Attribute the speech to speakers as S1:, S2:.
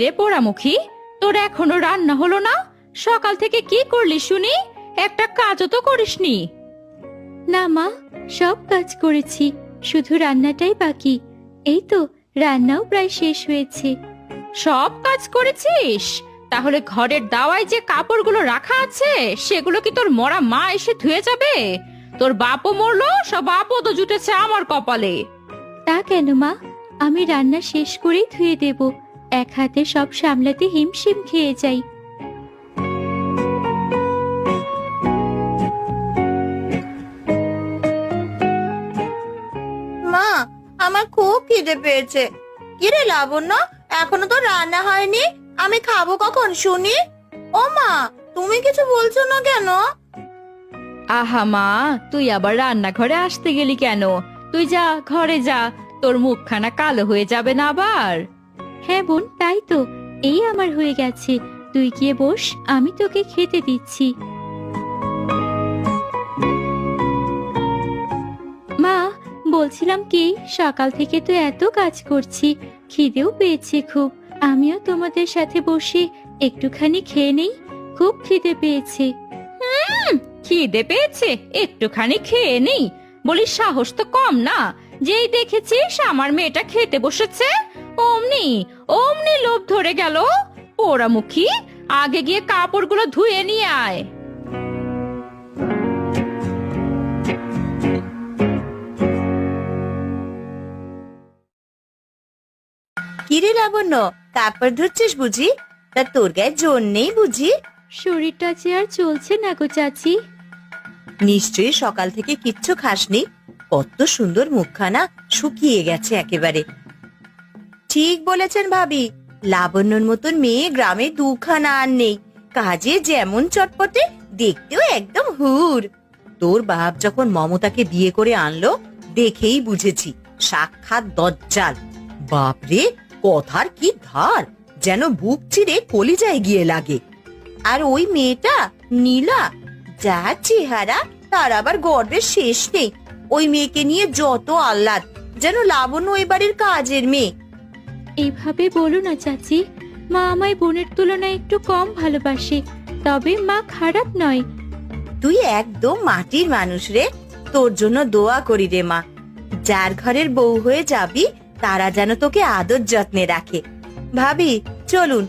S1: রে পোড়ামুখী, তোর এখনো রান্না হলো না? সকাল থেকে কি করলি শুনি? একটা কাজও তো করিসনি।
S2: না মা, সব কাজ করেছি, শুধু রান্নাটাই বাকি। এই তো রান্নাও প্রায় শেষ হয়েছে।
S1: সব কাজ করেছিস? তাহলে ঘরের দাওয়ায় যে কাপড়গুলো রাখা আছে সেগুলো কি তোর মরা মা এসে ধুয়ে যাবে? তোর বাপও মরলো, সব আপদ জুটেছে আমার কপালে।
S2: তা কেন মা, আমি রান্না শেষ করেই ধুয়ে দেব। এক হাতে সব সামলাতে হিমশিম খেয়ে যাই।
S3: মা, আমার খুব খিদে পেয়েছে। কিরে লাবণ্য, এখনো তো রান্না হয়নি, আমি খাবো কখন শুনি? ও মা, তুমি কিছু বলছো না কেন?
S1: আহা মা, তুই আবার রান্নাঘরে আসতে গেলি কেন? তুই যা, ঘরে যা, তোর মুখখানা কালো হয়ে যাবে না আবার।
S2: হ্যাঁ বোন, তাই তো, এই আমার হয়ে গেছে। তুই গিয়ে বস, আমি তোকে খেতে দিচ্ছি। মা, বলছিলাম কি, সকাল থেকে তো এত কাজ করছি, খিদেও পেয়েছে খুব। আমিও তোমাদের সাথে বসে একটুখানি খেয়ে নেই, খুব খিদে পেয়েছে।
S1: খিদে পেয়েছে, একটুখানি খেয়ে নেই বলি? সাহস তো কম না। যেই দেখেছিস আমার মেয়েটা খেতে বসেছে, অমনি অমনি লোভ ধরে গেল। পোড়ামুখী, আগে গিয়ে কাপড়গুলো ধুয়ে নিয়ে আয়।
S3: কিরে লাবণ্য, কাপড় ধুচ্ছিস বুঝি? তা তোর গায়ে জোর নেই বুঝি?
S2: শরীরটা যে আর চলছে না গো চাচি।
S3: নিশ্চয়ই সকাল থেকে কিচ্ছু খাসনি। কত সুন্দর মুখখানা, শুকিয়ে গেছে একেবারে। ঠিক বলেছেন ভাবি, লাবণ্যর মতন মেয়ে গ্রামে দুখানা আর নেই। কাজে যেমন চটপটে, দেখতেও একদম হুর। তোর বাপ যখন মমতাকে বিয়ে করে আনলো, দেখেই বুঝেছি সাক্ষাৎ দজ্জাল। বাপরে, কথার কি ধার, যেন বুক চিরে কলিজায় গিয়ে লাগে। আর ওই মেয়েটা নীলা, যা চেহারা, তার আবার গর্বের শেষ নেই। ওই মেয়েকে নিয়ে যত আহ্লাদ, যেন লাবণ্য ওই বাড়ির কাজের মেয়ে।
S2: এইভাবে বলো না চাচি, মা আমায় বোনের তুলনায় একটু কম ভালোবাসে, তবে মা খারাপ নয়।
S3: তুই একদম মাটির মানুষ রে, তোর জন্য দোয়া করি রে মা। যার ঘরের বউ হয়ে যাবি, তারা যেন তোকে আদর যত্নে রাখে। ভাবি, চলুন